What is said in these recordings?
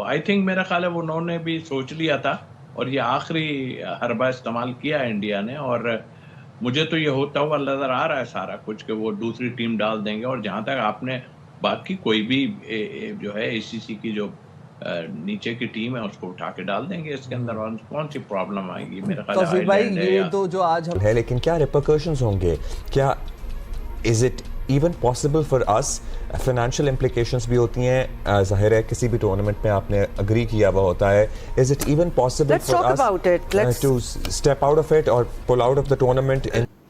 I think मेरा ख्याल है वो उन्होंने भी सोच लिया था और ये आखिरी हरबा इस्तेमाल किया है इंडिया ने। और मुझे तो ये होता हुआ नजर आ रहा है सारा कुछ कि वो दूसरी टीम डाल देंगे। और जहां तक आपने बात की, कोई भी जो है एसीसी की जो नीचे की टीम है उसको उठा के डाल देंगे इसके अंदर, और कौन सी प्रॉब्लम आएगी। मेरा ख्याल है तौसीफ भाई, आयरलैंड है ये या तो जो आज हम है, लेकिन क्या रिपरकशंस होंगे? क्या is it even possible for us? Financial implications भी होती हैं, जाहिर है किसी भी टूर्नामेंट में आपने अग्री किया हुआ होता है। Is it even possible for us to step out of it और pull out of the tournament?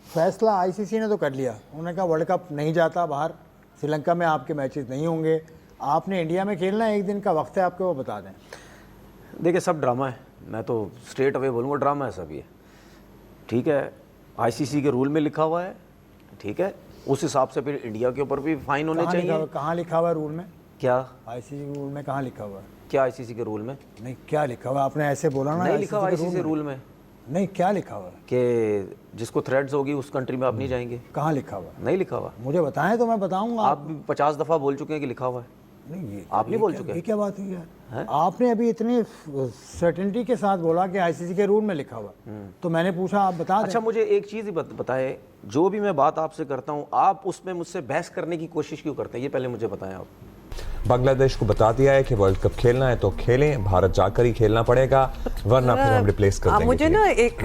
फैसला आईसीसी ने तो कर लिया। उन्होंने कहा वर्ल्ड कप नहीं जाता बाहर, श्रीलंका में आपके मैचेस नहीं होंगे, आपने इंडिया में खेलना है, 1 दिन का वक्त है आपके, वो बता दें। देखिए सब ड्रामा है, मैं तो स्ट्रेट अवे बोलूँगा ड्रामा है सब ये। ठीक है, आईसीसी के रूल में लिखा हुआ है, ठीक है, उस हिसाब से फिर इंडिया के ऊपर भी फाइन होने चाहिए। कहाँ लिखा हुआ है रूल में? क्या आईसीसी के रूल में कहाँ लिखा हुआ है? क्या आईसीसी के रूल में? नहीं, क्या लिखा हुआ? आपने ऐसे बोला ना। नहीं लिखा हुआ आईसीसी रूल में। नहीं, क्या लिखा हुआ है? कि जिसको थ्रेड्स होगी उस कंट्री में आप नहीं जाएंगे। कहाँ लिखा हुआ? नहीं लिखा हुआ। मुझे बताएं तो मैं बताऊंगा। आप 50 दफ़ा बोल चुके हैं कि लिखा हुआ है। नहीं, आप नहीं बोल चुके? ये क्या बात हुई है? आपने अभी इतनी सर्टेनिटी के साथ बोला कि आईसीसी के रूल में लिखा हुआ, तो मैंने पूछा आप बता दें। अच्छा, मुझे एक चीज़ ही बताएं, जो भी मैं बात आपसे करता हूँ आप उसमें मुझसे बहस करने की कोशिश क्यों करते हैं, ये पहले मुझे बताएं आप। बांग्लादेश को बता दिया है कि वर्ल्ड कप खेलना है तो खेलें, भारत जाकर ही खेलना पड़ेगा, वरना फिर हम रिप्लेस कर देंगे। मुझे ना एक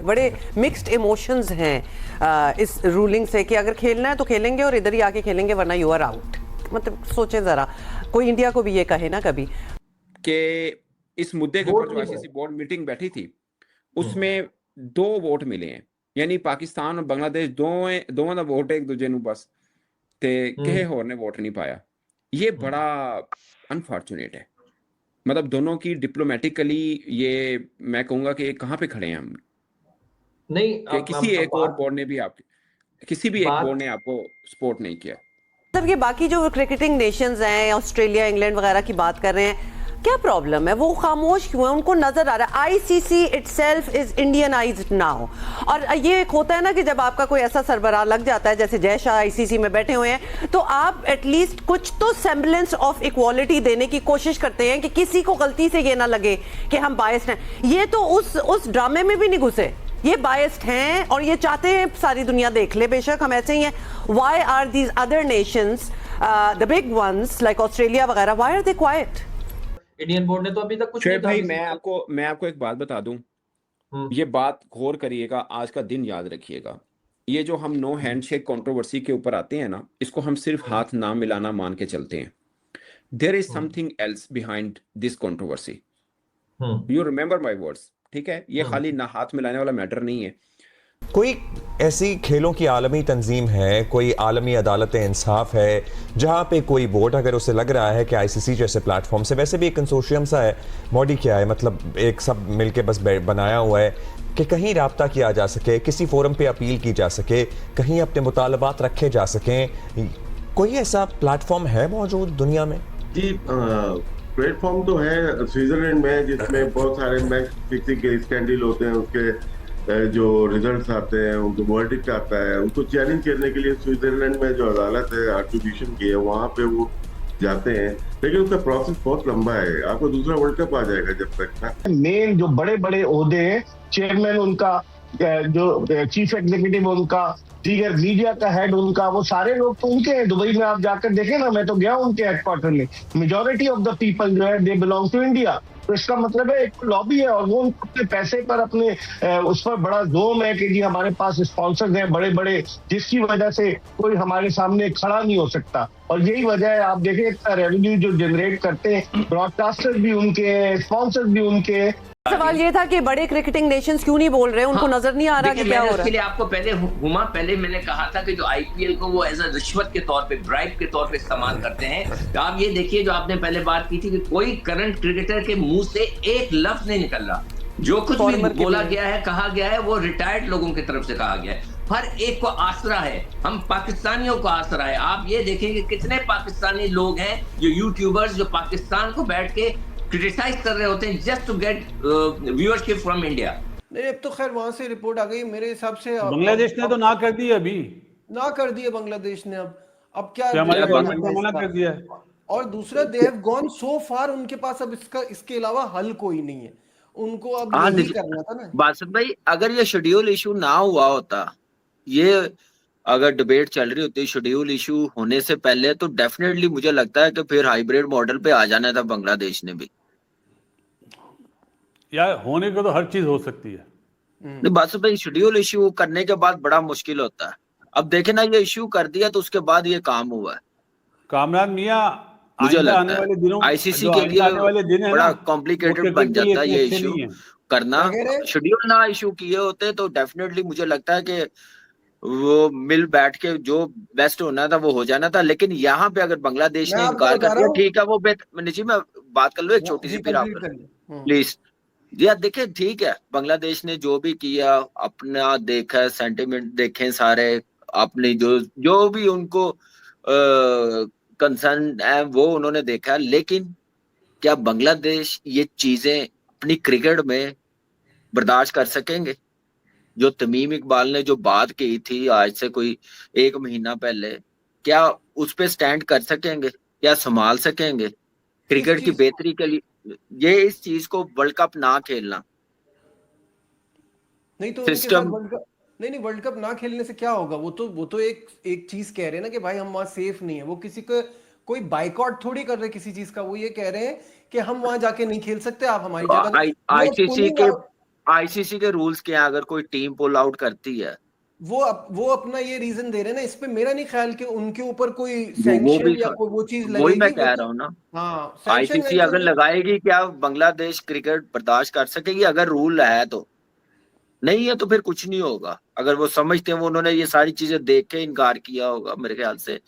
बड़े मिक्स्ड इमोशंस हैं इस रूलिंग से कि अगर खेलना है तो खेलेंगे और इधर ही आके खेलेंगे, वरना यू आर आउट। मतलब सोचे जरा, कोई इंडिया को भी ये कहे ना कभी कि इस मुद्दे के ऊपर जो आईसीसी बोर्ड मीटिंग बैठी थी उसमें 2 वोट मिले हैं, यानी पाकिस्तान और बांग्लादेश दोवां दा वोट एक दूजे नूं बस ते किसी होर ने वोट नहीं पाया। ये बड़ा अनफॉर्चुनेट है। मतलब दोनों की डिप्लोमेटिकली ये मैं कहूंगा कि कहाँ पे खड़े हैं हम। नहीं, कि किसी एक और बोर्ड ने भी किसी भी एक बोर्ड ने आपको सपोर्ट नहीं किया। मतलब ये बाकी जो क्रिकेटिंग नेशंस हैं, ऑस्ट्रेलिया, इंग्लैंड वगैरह की बात कर रहे हैं, क्या प्रॉब्लम है? वो खामोश क्यों है? उनको नजर आ रहा है ICC itself is Indianised now. और ये एक होता है ना कि जब आपका कोई ऐसा सरबराह लग जाता है, जैसे जय शाह आईसीसी में बैठे हुए हैं, तो आप एटलीस्ट कुछ तो सेम्बलेंस ऑफ इक्वालिटी देने की कोशिश करते हैं कि किसी को गलती से ये ना लगे कि हम बायस्ड हैं। ये तो उस ड्रामे में भी नहीं घुसे, ये बायस्ड हैं और ये चाहते हैं सारी दुनिया देख ले, बेशक हम ऐसे ही हैं। Why are these other nations, the big ones like Australia वगैरह, why are they quiet? Indian board ने तो अभी तक कुछ नहीं कहा। भाई मैं आपको एक बात बता दूं, ये बात गौर करिएगा, आज का दिन याद रखिएगा। ये जो हम नो हैंडशेक कंट्रोवर्सी के ऊपर आते हैं ना, इसको हम सिर्फ हाथ ना मिलाना मान के चलते हैं। There is something else behind this controversy, you remember my words, ठीक है? ये खाली ना हाथ मिलाने वाला मैटर नहीं है। कोई ऐसी खेलों की आलमी तंजीम है, कोई आलमी अदालत इंसाफ है, जहाँ पे कोई बोर्ड अगर उसे लग रहा है कि आईसीसी जैसे प्लेटफॉर्म से, वैसे भी एक कंसोर्शियम सा है, बॉडी क्या है, मतलब एक सब मिलके बस बनाया हुआ है कि कहीं राब्ता किया जा सके, किसी फोरम पे अपील की जा सके, कहीं अपने मुतालबात रखे जा सकें। कोई ऐसा प्लेटफॉर्म है मौजूद दुनिया में? जी, प्लेटफॉर्म तो है स्विट्जरलैंड में, जिसमें बहुत सारे मैच फिक्सिंग के स्कैंडल होते हैं, उसके जो रिजल्ट्स आते हैं, उनको वर्डिक्ट आता है, उनको चैलेंज करने के लिए स्विट्जरलैंड में जो अदालत है आर्बिट्रेशन की है, वहाँ पे वो जाते हैं, लेकिन उसका प्रोसेस बहुत लंबा है। आपको दूसरा वर्ल्ड कप आ जाएगा जब तक ना। मेन जो बड़े बड़े ओहदे हैं, चेयरमैन उनका, जो चीफ एग्जीक्यूटिव उनका, दीगर मीडिया का हेड उनका, वो सारे लोग तो उनके हैं। दुबई में आप जाकर देखें ना, मैं तो गया उनके हेडक्वार्टर में, मेजोरिटी ऑफ द पीपल जो है दे बिलोंग टू इंडिया। तो इसका मतलब है एक लॉबी है और वो अपने पैसे पर, अपने उस पर बड़ा जोम है कि जी हमारे पास स्पॉन्सर्स हैं बड़े बड़े, जिसकी वजह से कोई हमारे सामने खड़ा नहीं हो सकता। और यही वजह है, आप देखें इतना रेवेन्यू जो जनरेट करते हैं, ब्रॉडकास्टर्स भी उनके हैं, स्पॉन्सर्स भी उनके हैं। सवाल ये था कि बड़े क्रिकेटिंग नेशंस क्यों नहीं बोल रहे हैं, उनको नजर नहीं आ रहा कि क्या हो रहा है। इसके लिए आपको पहले मैंने कहा था कि जो आईपीएल को वो एज अ रिश्वत के तौर पे, ब्राइब के तौर पे इस्तेमाल करते हैं। तो आप ये देखिए, जो आपने पहले बात की थी कि कोई करंट क्रिकेटर के मुंह से एक लफ्ज नहीं निकल रहा, जो कुछ भी बोला गया है, कहा गया है, वो रिटायर्ड लोगों की तरफ से कहा गया है। हर एक को आसरा है, हम पाकिस्तानियों को आसरा है। आप ये देखें कि कितने पाकिस्तानी लोग हैं जो यूट्यूबर्स, जो पाकिस्तान को बैठ के क्रिटिसाइज कर रहे होते हैं just to get viewership from India. नहीं, अब तो खैर वहां से रिपोर्ट आ गई मेरे हिसाब से। बांग्लादेश ने तो ना कर दी, अभी ना कर दिया बांग्लादेश ने। अब क्या हमारे गवर्नमेंट ने मना कर दिया है? और दूसरा दे हैव गॉन सो फार, उनके पास अब इसके अलावा हल कोई नहीं है, उनको अब हाँ यही करना था ना। बासत भाई, अगर ये शेड्यूल इशू ना हुआ होता, ये अगर डिबेट चल रही होती शेड्यूल इशू होने से पहले, तो डेफिनेटली मुझे लगता है कि फिर हाइब्रिड मॉडल पे आ जाना था बांग्लादेश ने भी। यार होने को तो हर चीज हो सकती है। नहीं बासत भाई, शेड्यूल इशू करने के बाद बड़ा मुश्किल होता है। अब देखे ना, ये इशू कर दिया तो उसके बाद ये काम हुआ है। कामरान मियां, मुझे आने लगता वाले दिनों, है आईसीसी जो के आने वाले दिन लिए है बड़ा ना, कॉम्प्लिकेटेड वो बन क्रिकेट के लिए जाता है इतने ये अच्छे इशू नहीं है। करना। शेड्यूल ना इशू किए होते तो डेफिनेटली मुझे लगता है कि वो मिल बैठ के जो बेस्ट होना था वो हो जाना था। लेकिन यहाँ पे अगर बांग्लादेश मैं ने आपको इनकार बता कर रहा दिया, हूँ, ठीक है वो जी मैं बात कर लो एक छोटी सी, जी फिर आप कंप्लीट करिए। प्लीज। यार देखिए, ठीक है बांग्लादेश ने जो भी किया अपना देखा, सेंटिमेंट देखे सारे अपने, जो भी उनको कंसर्न है वो उन्होंने देखा। लेकिन क्या बांग्लादेश ये चीजें अपनी क्रिकेट में बर्दाश्त कर सकेंगे? जो तमीम इकबाल ने जो बात की थी आज से कोई 1 महीना पहले, क्या उस पे स्टैंड कर सकेंगे? क्या संभाल सकेंगे क्रिकेट की बेहतरी के लिए? ये इस चीज को वर्ल्ड कप ना खेलना, नहीं तो उनके साथ सिस्टम वर्ल्ड कप, नहीं वर्ल्ड कप ना खेलने से क्या होगा? वो तो एक चीज कह रहे हैं ना कि भाई हम वहां सेफ नहीं है। वो किसी को कोई बाइकआउट थोड़ी कर रहे किसी चीज का। वो ये कह रहे हैं कि हम वहां जाके नहीं खेल सकते, आप हमारी जगह। आईसीसी के रूल्स क्या है? अगर कोई टीम पुल आउट करती है, वो अपना ये रीजन दे रहे हैं ना। इस पे मेरा नहीं ख्याल कि उनके ऊपर कोई सैंक्शन या कोई वो चीज लगेगी। वही मैं कह रहा हूँ ना। हाँ, आईसीसी अगर लगाएगी, क्या बांग्लादेश क्रिकेट बर्दाश्त कर सकेगी? अगर रूल है तो, नहीं है तो फिर कुछ नहीं होगा। अगर वो समझते हैं, वो उन्होंने ये सारी चीजें देख के इनकार किया होगा मेरे ख्याल से।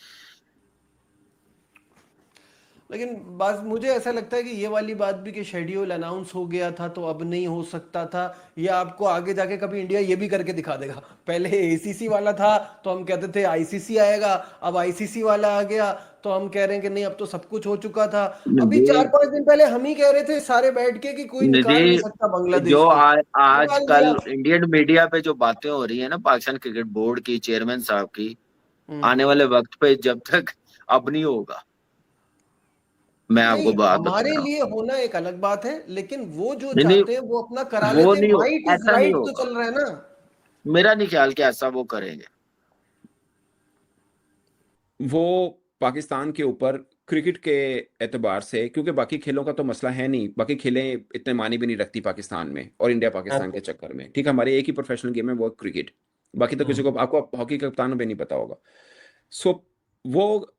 लेकिन बस मुझे ऐसा लगता है कि ये वाली बात भी कि शेड्यूल अनाउंस हो गया था तो अब नहीं हो सकता था, ये आपको आगे जाके कभी इंडिया ये भी करके दिखा देगा। पहले एसीसी वाला था तो हम कहते थे आईसीसी आएगा, अब आईसीसी वाला आ गया तो हम कह रहे हैं कि नहीं अब तो सब कुछ हो चुका था। अभी 4-5 दिन पहले हम ही कह रहे थे सारे बैठ के कि कोई निकाल नहीं सकता बांग्लादेश जो को। आजकल इंडियन मीडिया पे जो बातें हो रही है ना पाकिस्तान क्रिकेट बोर्ड की चेयरमैन साहब की, आने वाले वक्त पे जब तक अब नहीं होगा, मैं आपको बात हमारे लिए होना एक अलग बात है, लेकिन वो जो चाहते हैं वो अपना करा लेते हैं। राइट इज राइट तो चल रहा है ना। मेरा नहीं ख्याल कि ऐसा वो करेंगे। वो पाकिस्तान के ऊपर क्रिकेट के एतबार से, क्योंकि बाकी खेलों का तो मसला है नहीं, बाकी खेलें इतने मानी भी नहीं रखती पाकिस्तान में और इंडिया पाकिस्तान के चक्कर में। ठीक है, हमारे एक ही प्रोफेशनल गेम है वो क्रिकेट, बाकी तो किसी को, आपको हॉकी का कप्तान भी नहीं पता होगा। सो वो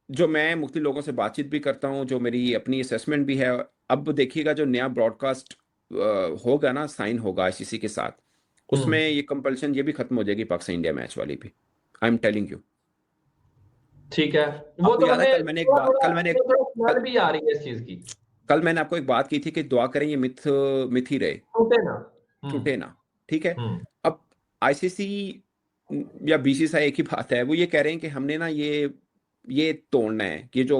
जो मैं मुख्तलिफ लोगों से बातचीत भी करता हूँ, जो मेरी अपनी असेसमेंट भी है, अब देखिएगा जो नया ब्रॉडकास्ट होगा ना, साइन होगा आईसीसी के साथ, उसमें ये कंपल्शन ये भी खत्म हो जाएगी पाकिस्तान इंडिया मैच वाली भी। I am telling you. ठीक है, वो तो कल मैंने एक बात भी आ रही है इस चीज की। कल मैंने आपको एक बात की थी कि दुआ करें ये मिथ ही रहे, टूटे ना। ठीक है, अब आईसीसी या बीसीसीआई एक ही बात है, वो ये कह रहे हैं कि हमने ना ये तोड़ना है कि जो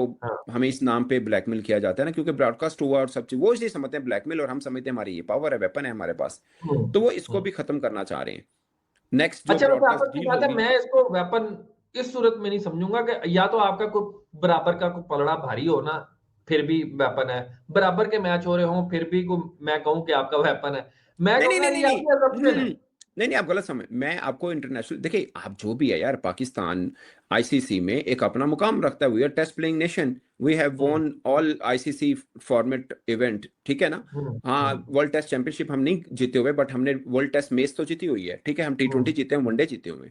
हमें इस नाम पे ब्लैकमेल किया जाता है ना, क्योंकि ब्रॉडकास्ट हुआ और सब चीज, वो इसलिए समझते हैं ब्लैकमेल, और हम समझते हैं हमारी ये पावर है, वेपन है हमारे पास, तो वो इसको भी खत्म करना चाह रहे हैं। नेक्स्ट अच्छा, मैं इसको वेपन इस सूरत में नहीं समझूंगा कि या तो आपका कोई बराबर का कोई पलड़ा भारी हो ना, फिर भी वेपन है, बराबर के मैच हो रहे हो फिर भी मैं कहूं कि आपका वेपन है। मैं नहीं, आप गलत समझ। मैं आपको इंटरनेशनल, देखिए आप जो भी है यार, पाकिस्तान आईसीसी में एक अपना मुकाम रखता है। We are test playing nation, we have won all ICC format event. ठीक है ना, हाँ वर्ल्ड टेस्ट चैंपियनशिप हम नहीं जीते हुए, बट हमने वर्ल्ड टेस्ट मैच तो जीती हुई है। ठीक है, हम T20 जीते हैं, वनडे जीते हुए,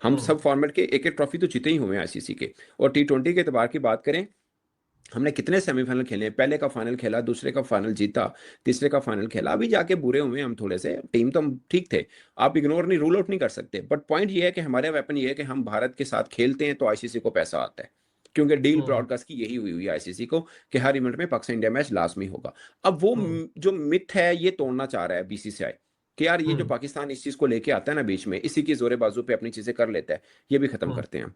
हम सब फॉर्मेट के एक ट्रॉफी तो जीते ही हुए हैं आईसीसी के। और T20 के एतबार की बात करें, हमने कितने सेमीफाइनल खेले हैं, पहले का फाइनल खेला, दूसरे का फाइनल जीता, तीसरे का फाइनल खेला, अभी जाके बुरे हुए हम थोड़े से, टीम तो हम ठीक थे, आप इग्नोर नहीं, रूल आउट नहीं कर सकते। बट पॉइंट ये है कि हमारे वेपन ये है कि हम भारत के साथ खेलते हैं तो आईसीसी को पैसा आता है, क्योंकि डील ब्रॉडकास्ट की यही हुई है आईसीसी को कि हर इवेंट में पाकिस्तान इंडिया मैच लाजमी होगा। अब वो जो मिथ है ये तोड़ना चाह रहा है बीसीसीआई कि यार ये जो पाकिस्तान इस चीज को लेके आता है ना बीच में, इसी की जोरे बाजू पे अपनी चीजें कर लेता है, ये भी खत्म करते हैं,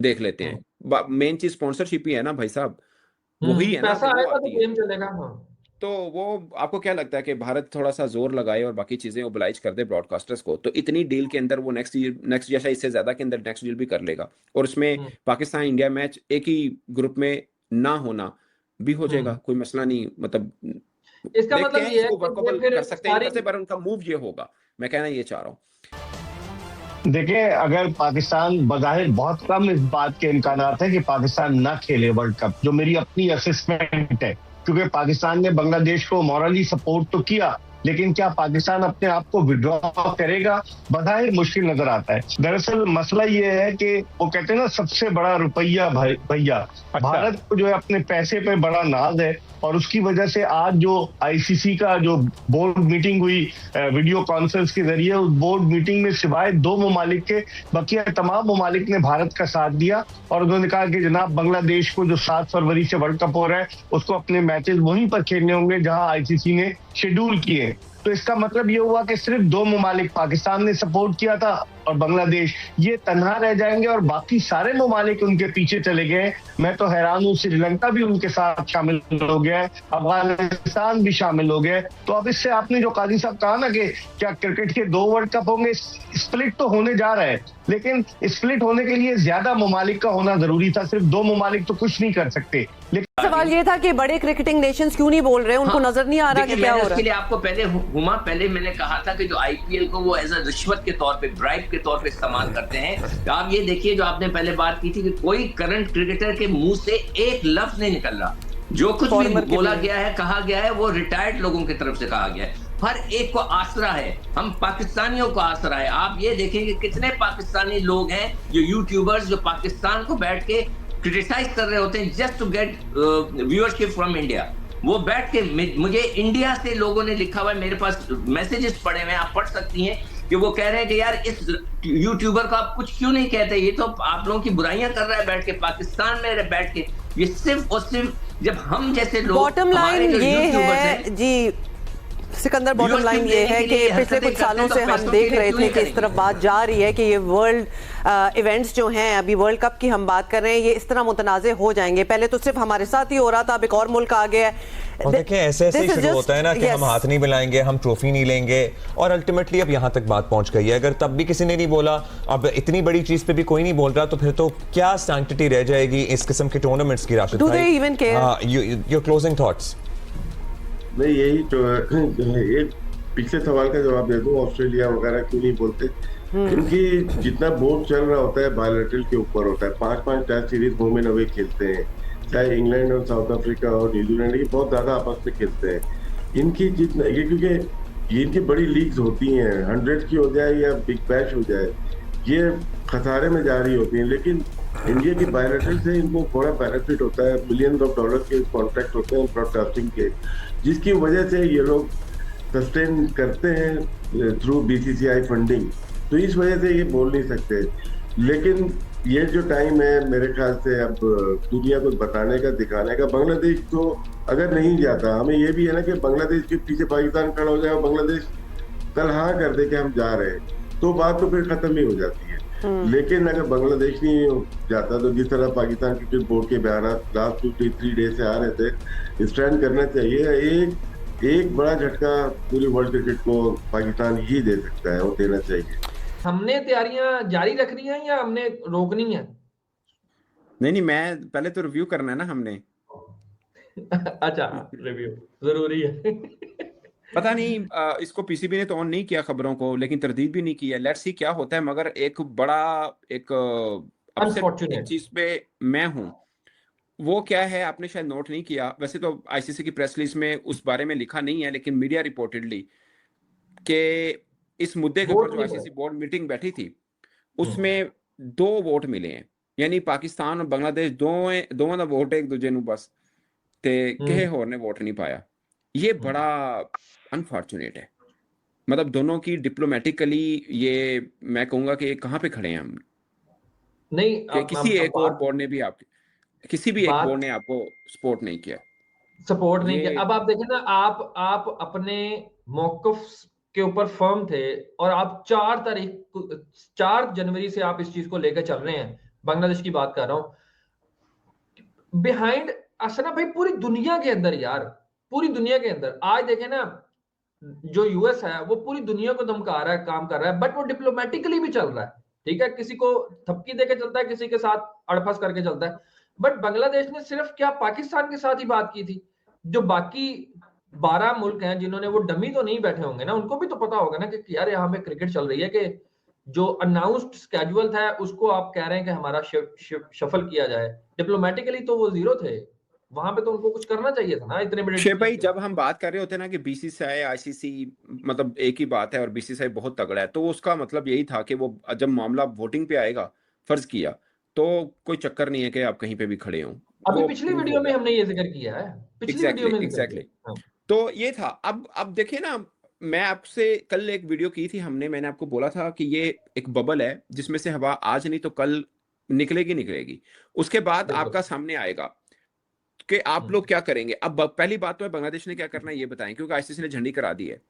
देख लेते हैं। मेन चीज स्पॉन्सरशिप ही है ना भाई साहब, वही है ना, पैसा आएगा तो गेम चलेगा। तो वो आपको क्या लगता है कि भारत थोड़ा सा जोर लगाए और बाकी चीजें ओबलाइज कर दे ब्रॉडकास्टर्स को, तो इतनी डील के अंदर वो नेक्स्ट जैसा इससे ज्यादा के अंदर नेक्स्ट डील भी कर लेगा, और उसमें पाकिस्तान इंडिया मैच एक ही ग्रुप में ना होना भी हो जाएगा, कोई मसला नहीं। मतलब इसका देखते मतलब हैं, ये है इसको कि ये वर्कएबल फिर कर सकते हैं नहीं सारी कर सकते, पर उनका मूव ये होगा, मैं कहना ये चाह रहा हूँ। देखिए, अगर पाकिस्तान बज़ाहिर बहुत कम इस बात के इम्कानात है कि पाकिस्तान ना खेले वर्ल्ड कप, जो मेरी अपनी असेसमेंट है, क्योंकि पाकिस्तान ने बांग्लादेश को मॉरली सपोर्ट तो किया, लेकिन क्या पाकिस्तान अपने आप को विड्रॉ करेगा, बज़ाहिर मुश्किल नजर आता है। दरअसल मसला ये है कि वो कहते हैं ना, सबसे बड़ा रुपया भैया, भारत को जो है अपने पैसे पे बड़ा नाज है, और उसकी वजह से आज जो आईसीसी का जो बोर्ड मीटिंग हुई वीडियो कॉन्फ्रेंस के जरिए, उस बोर्ड मीटिंग में सिवाय 2 ममालिक के बकिया तमाम ममालिक ने भारत का साथ दिया, और उन्होंने कहा कि जनाब, बांग्लादेश को जो 7 फरवरी से वर्ल्ड कप हो रहा है, उसको अपने मैचेस वहीं पर खेलने होंगे जहां आईसीसी ने शेड्यूल किए। तो इसका मतलब ये हुआ कि सिर्फ 2 ममालिक, पाकिस्तान ने सपोर्ट किया था और बांग्लादेश, ये तन्हा रह जाएंगे और बाकी सारे ममालिक उनके पीछे चले गए। मैं तो हैरान हूँ, श्रीलंका भी उनके साथ शामिल हो गया है, अफगानिस्तान भी शामिल हो गया। तो अब इससे आपने जो काजी साहब कहा ना कि क्या क्रिकेट के 2 वर्ल्ड कप होंगे, स्प्लिट तो होने जा रहा है, लेकिन स्प्लिट होने के लिए ज्यादा ममालिक का होना जरूरी था। सिर्फ 2 ममालिक तो कुछ नहीं कर सकते। लेकिन सवाल ये था कि बड़े क्रिकेटिंग नेशंस क्यों नहीं बोल रहे, उनको नजर नहीं आ रहा कि क्या हो रहा है। उसके लिए आपको पहले मैंने कहा था कि जो आईपीएल को वो एज अ रिश्वत के तौर पे, ब्राइब के तौर पे इस्तेमाल करते हैं। तो आप ये देखिए, जो आपने पहले बात की थी कि कोई करंट क्रिकेटर के मुंह से एक लफ्ज नहीं निकल रहा, जो कुछ भी बोला गया है, कहा गया है, वो रिटायर्ड लोगों की तरफ से कहा गया है। हर एक को आसरा है, हम पाकिस्तानियों को आसरा है। आप ये देखेंगे कितने पाकिस्तानी लोग हैं जो यूट्यूबर्स, जो पाकिस्तान को बैठ के क्रिटिसाइज कर रहे होते हैं just to get viewership from India. वो बैठ के, मुझे इंडिया से लोगों ने लिखा हुआ है, मेरे पास मैसेजेस पड़े हुए हैं, आप पढ़ सकती हैं, कि वो कह रहे हैं कि यार इस यूट्यूबर को आप कुछ क्यों नहीं कहते, ये तो आप लोगों की बुराइयां कर रहा है बैठ के पाकिस्तान में बैठ के। ये सिर्फ और सिर्फ जब हम जैसे लोग, बॉटम लाइन ये है जी सिकंदर, बॉटम लाइन ये है कि पिछले कुछ सालों से हम देख रहे थे कि इस तरफ बात जा रही है कि ये वर्ल्ड इवेंट्स जो हैं, अभी वर्ल्ड कप की हम बात कर रहे हैं, ये इस तरह मुतनाज़े हो जाएंगे। पहले तो सिर्फ हमारे साथ ही हो रहा था, अब एक और मुल्क आ गया है। और देखिए, ऐसे ही शुरू होता है ना कि हम हाथ नहीं मिलाएंगे, हम ट्रॉफी नहीं लेंगे, और अल्टीमेटली अब यहाँ तक बात पहुंच गई है। अगर तब भी किसी ने नहीं बोला, अब इतनी बड़ी चीज पे भी कोई नहीं बोल रहा, तो फिर तो क्या सैंक्टिटी रह जाएगी इस किस्म के टूर्नामेंट्स की? राशिद भाई, योर क्लोजिंग थॉट्स। नहीं, यही तो एक पिछले सवाल का जवाब दे दूं, ऑस्ट्रेलिया वगैरह क्यों नहीं बोलते, क्योंकि जितना बोर्ड चल रहा होता है बायलैटरल के ऊपर होता है। 5-5 test series home and away खेलते हैं, चाहे इंग्लैंड और साउथ अफ्रीका और न्यूजीलैंड, ये बहुत ज्यादा आपस में खेलते हैं। इनकी जितना ये, क्योंकि ये इनकी बड़ी लीग्स होती हैं, 100 की हो जाए या बिग बैश हो जाए, ये खसारे में जा रही होती हैं। लेकिन इंडिया की बायलैटरल से इनको बड़ा बेनिफिट होता है, मिलियंस ऑफ डॉलर के कॉन्ट्रैक्ट होते हैं ब्रॉडकास्टिंग के, जिसकी वजह से ये लोग सस्टेन करते हैं थ्रू बीसीसीआई फंडिंग। तो इस वजह से ये बोल नहीं सकते। लेकिन ये जो टाइम है, मेरे ख्याल से अब दुनिया को बताने का, दिखाने का। बांग्लादेश तो अगर नहीं जाता, हमें ये भी है ना कि बांग्लादेश के पीछे पाकिस्तान खड़ा हो जाए और बांग्लादेश कल हाँ कर दे कि हम जा रहे हैं, तो बात तो फिर खत्म ही हो जाती है। लेकिन अगर बांग्लादेश नहीं जाता, तो जिस तरह पाकिस्तान क्रिकेट बोर्ड के बयान लास्ट 2-3 डेज से आ रहे थे, स्टैंड करना चाहिए। एक बड़ा झटका पूरी वर्ल्ड क्रिकेट को पाकिस्तान ही दे सकता है, वो देना चाहिए। हमने तैयारियां जारी रखनी है या हमने रोकनी है? नहीं, मैं पहले तो रिव्यू करना है ना हमने। अच्छा, रिव्यू जरूरी है। पता नहीं, इसको पीसीबी ने तो ऑन नहीं किया खबरों को, लेकिन तरदीद भी नहीं किया। लेट्स सी क्या होता है। मगर एक बड़ा एक चीज पे मैं हूं, वो क्या है, आपने शायद नोट नहीं किया, वैसे तो आईसीसी की प्रेस रिलीज में उस बारे में लिखा नहीं है, लेकिन मीडिया रिपोर्टेडली कि इस मुद्दे के ऊपर जो आईसीसी बोर्ड मीटिंग बैठी थी, उसमें 2 वोट मिले हैं, यानी पाकिस्तान और बांग्लादेश दोवां दा वोट एक दूजे नूं बस, ते किसी होर ने वोट नहीं पाया। ये बड़ा अनफॉर्चुनेट है। मतलब दोनों की डिप्लोमेटिकली, ये मैं कहूंगा कि कहाँ पे खड़े हैं हम। नहीं, किसी एक और बोर्ड ने भी किसी भी एक बोर्ड ने आपको सपोर्ट नहीं किया। अब आप देखें ना, आप अपने मौकफ के ऊपर फर्म थे, और आप 4 जनवरी से आप इस चीज को लेकर चल रहे हैं। बांग्लादेश की बात कर रहा हूं, बिहाइंड असना भाई, पूरी दुनिया के अंदर यार, पूरी दुनिया के अंदर आज देखें ना, जो यूएस है वो पूरी दुनिया को धमका रहा है, काम कर रहा है, बट वो डिप्लोमेटिकली भी चल रहा है। ठीक है, किसी को थपकी देके चलता है, किसी के साथ अड़फस करके चलता है, बट बांग्लादेश ने सिर्फ क्या पाकिस्तान के साथ ही बात की थी? जो बाकी 12 मुल्क हैं जिन्होंने, वो डमी तो नहीं बैठे होंगे ना, उनको भी तो पता होगा ना कि यार यहाँ पे क्रिकेट चल रही है, कि जो अनाउंस्ड स्केड्यूल था उसको आप कह रहे हैं कि हमारा शफल किया जाए। डिप्लोमेटिकली तो वो जीरो थे, वहां पे तो उनको कुछ करना चाहिए था ना। इतने बड़े शेख भाई, जब हम बात कर रहे होते हैं ना कि बीसीसीआई आईसीसी मतलब एक ही बात है और बीसीसीआई बहुत तगड़ा है, तो उसका मतलब यही था कि वो जब मामला वोटिंग पे आएगा, फर्ज किया, तो कोई चक्कर नहीं है कि आप कहीं पे भी खड़े हों। अभी पिछली वीडियो में हमने ये जिक्र किया है, पिछली वीडियो में एग्जैक्टली। तो ये था। अब देखिए ना, मैं आपसे कल एक वीडियो की थी हमने, मैंने आपको बोला था कि ये एक बबल है जिसमें से हवा आज नहीं तो कल निकलेगी। उसके बाद आपका सामने आएगा कि आप लोग क्या करेंगे। अब पहली बात तो है बांग्लादेश ने क्या करना है ये बताएं, क्योंकि आईसीसी ने झंडी करा दी है,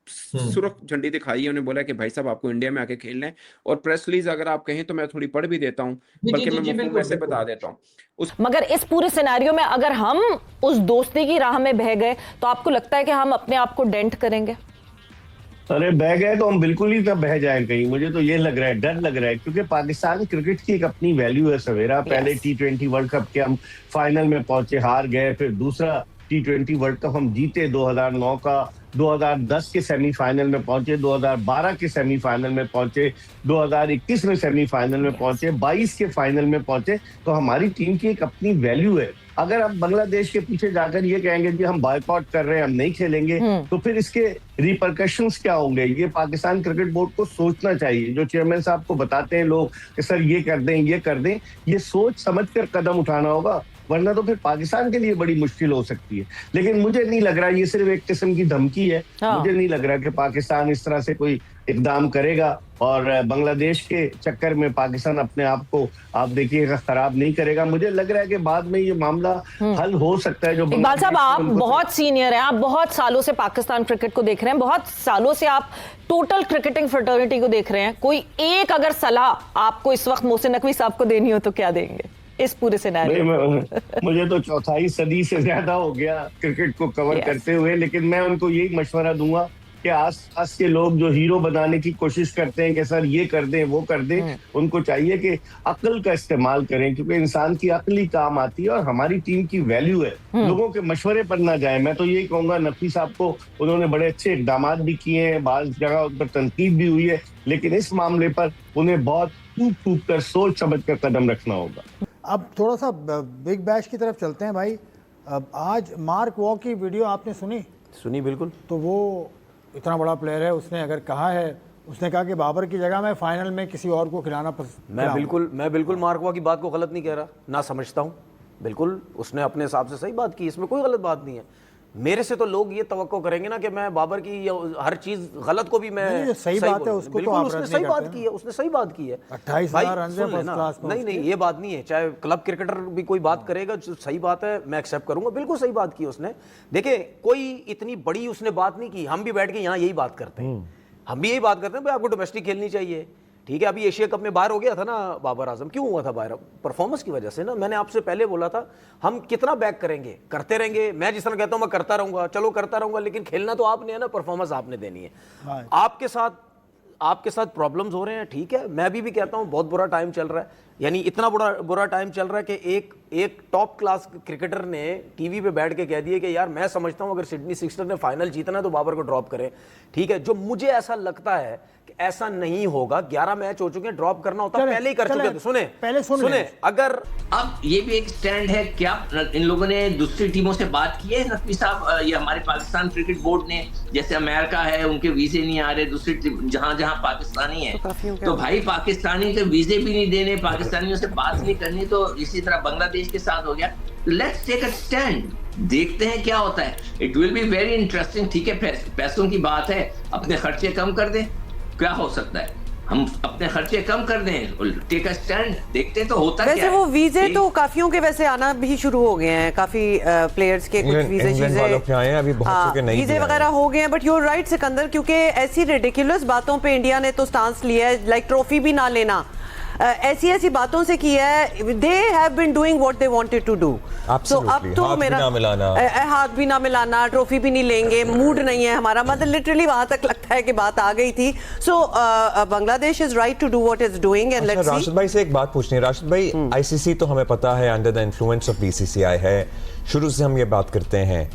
सुरख झंडी दिखाई है, उन्हें बोला कि भाई साहब आपको इंडिया में आके खेलना है। और प्रेस रिलीज अगर आप कहें तो मैं थोड़ी पढ़ भी देता हूं, बल्कि मैं मुफ्त में से बता देता हूं। मगर इस पूरे सिनेरियो में अगर हम उस दोस्ती की राह में बह गए तो आपको लगता है कि हम अपने आप को डेंट करेंगे? अरे बह गए तो हम बिल्कुल ही तब बह जाएं कहीं, मुझे तो ये लग रहा है, डर लग रहा है, क्योंकि पाकिस्तान क्रिकेट की एक अपनी वैल्यू है सवेरा। पहले T20 वर्ल्ड कप के हम फाइनल में पहुंचे, हार गए, फिर दूसरा T20 वर्ल्ड कप हम जीते 2009 का, 2010 के सेमीफाइनल में पहुंचे, 2012 के सेमीफाइनल में पहुंचे, 2021 में सेमीफाइनल में पहुंचे, 22 के फाइनल में पहुंचे। तो हमारी टीम की एक अपनी वैल्यू है। अगर आप बांग्लादेश के पीछे जाकर ये कहेंगे कि हम बॉयकॉट कर रहे हैं, हम नहीं खेलेंगे, तो फिर इसके रिपरकशंस क्या होंगे? ये पाकिस्तान क्रिकेट बोर्ड को सोचना चाहिए। जो चेयरमैन साहब को बताते हैं लोग कि सर ये कर दें, ये कर दें, ये सोच समझकर कदम उठाना होगा, वरना तो फिर पाकिस्तान के लिए बड़ी मुश्किल हो सकती है। लेकिन मुझे नहीं लग रहा, ये सिर्फ एक किस्म की धमकी है। मुझे नहीं लग रहा कि पाकिस्तान इस तरह से कोई इकदाम करेगा और बांग्लादेश के चक्कर में पाकिस्तान अपने आप को, आप देखिएगा, खराब नहीं करेगा। मुझे लग रहा है कि बाद में ये मामला हल हो सकता है। जो इकबाल साहब, आप बहुत सीनियर हैं, आप बहुत सालों से पाकिस्तान क्रिकेट को देख रहे हैं, बहुत सालों से आप टोटल क्रिकेटिंग फ्रेटर्निटी को देख रहे हैं। कोई एक अगर सलाह आपको इस वक्त मोहसिन नकवी साहब को देनी हो तो क्या देंगे इस पूरे सिनेरियो में? मुझे तो चौथाई सदी से ज्यादा हो गया क्रिकेट को कवर करते हुए, लेकिन मैं उनको यही मशवरा दूंगा कि आस-पास के लोग जो हीरो बनाने की कोशिश करते हैं कि सर ये कर दें, वो कर दें, उनको चाहिए कि अक्ल का इस्तेमाल करें, क्योंकि इंसान की अक्ल ही काम आती है और हमारी टीम की वैल्यू है। लोगों के मशवरे पर ना जाए। मैं तो यही कहूंगा, नकवी साहब को उन्होंने बड़े अच्छे इकदाम भी किए हैं, बाज़ जगह उन पर तनकीद भी हुई है, लेकिन इस मामले पर उन्हें बहुत फूक कर सोच समझ कर कदम रखना होगा। अब थोड़ा सा बिग बैश की तरफ चलते हैं भाई। अब आज मार्क वॉ की वीडियो आपने सुनी? बिल्कुल। तो वो इतना बड़ा प्लेयर है, उसने अगर कहा है, उसने कहा कि बाबर की जगह मैं फाइनल में किसी और को खिलाना मैं बिल्कुल मार्क वॉ की बात को गलत नहीं कह रहा, ना समझता हूँ। बिल्कुल उसने अपने हिसाब से सही बात की, इसमें कोई गलत बात नहीं है। मेरे से तो लोग ये तवक्को करेंगे ना कि मैं बाबर की हर चीज गलत को भी मैं सही बात है, उसको तो उसने सही बात की है, उसने सही बात की है। 28,000 रन से फर्स्ट क्लास में। नहीं, ये बात नहीं है। चाहे क्लब क्रिकेटर भी कोई बात करेगा जो सही बात है, मैं एक्सेप्ट करूंगा, बिल्कुल सही बात की उसने। देखिए, कोई इतनी बड़ी उसने बात नहीं की। हम भी बैठ के यहाँ यही बात करते हैं, हम भी यही बात करते हैं भाई आपको डोमेस्टिक खेलनी चाहिए। ठीक है, अभी एशिया कप में बाहर हो गया था ना बाबर आजम, क्यों हुआ था बाहर? परफॉर्मेंस की वजह से ना। मैंने आपसे पहले बोला था हम कितना बैक करेंगे, करते रहेंगे। मैं जिस तरह कहता हूं मैं करता रहूंगा, चलो करता रहूंगा, लेकिन खेलना तो आपने है ना, परफॉर्मेंस आपने देनी है। आपके साथ प्रॉब्लम्स हो रहे हैं, ठीक है। मैं भी कहता हूं बहुत बुरा टाइम चल रहा है, यानी इतना बुरा टाइम चल रहा है कि एक टॉप क्लास क्रिकेटर ने टीवी पे बैठ के कह दिया कि यार मैं समझता हूं अगर सिडनी सिक्सर्स ने फाइनल जीतना है तो बाबर को ड्रॉप करें। ठीक है, जो मुझे ऐसा लगता है कि ऐसा नहीं होगा। 11 मैच हो चुके हैं, ड्रॉप करना होता पहले ही कर चुके थे। सुने अगर अब ये भी एक स्टैंड है क्या? इन लोगों ने दूसरी टीमों से बात की है नकवी साहब? ये हमारे पाकिस्तान क्रिकेट बोर्ड ने, जैसे अमेरिका है उनके वीजे नहीं आ रहे, दूसरी जहां पाकिस्तानी है तो भाई पाकिस्तानी के वीजे भी नहीं देने, पाकिस्तानियों से बात नहीं करनी। तो इसी तरह बांग्लादेश के साथ हो गया। लेट्स टेक अ स्टैंड, देखते हैं क्या होता है। It will be very interesting. ठीक है, पैसों की बात है, अपने खर्चे कम कर दें, क्या हो सकता है? हम अपने खर्चे कम कर दें, टेक अ स्टैंड, देखते हैं तो होता क्या है। वैसे वो वीजे तो काफियों के वैसे आना भी शुरू हो गए हैं, काफी प्लेयर्स के कुछ वीजे वीजे वगैरह हो गए हैं। But you are right Sikandar, क्योंकि ऐसी रिडिकुलस बातों पे इंडिया ने तो स्टांस लिया है, लाइक ट्रॉफी भी ना लेना, ऐसी ऐसी बातों से किया है, they have been doing what they wanted to do. So अब तो मेरा हाथ भी ना मिलाना, ट्रॉफी भी नहीं लेंगे, मूड नहीं है हमारा, मतलब लिटरली वहां तक लगता है कि बात आ गई थी। So Bangladesh is right to do what is doing and let's see. Rashid भाई से एक बात पूछनी है। राशिद भाई, आईसीसी तो हमें पता है under the influence of BCCI है, शुरू से हम ये बात करते हैं।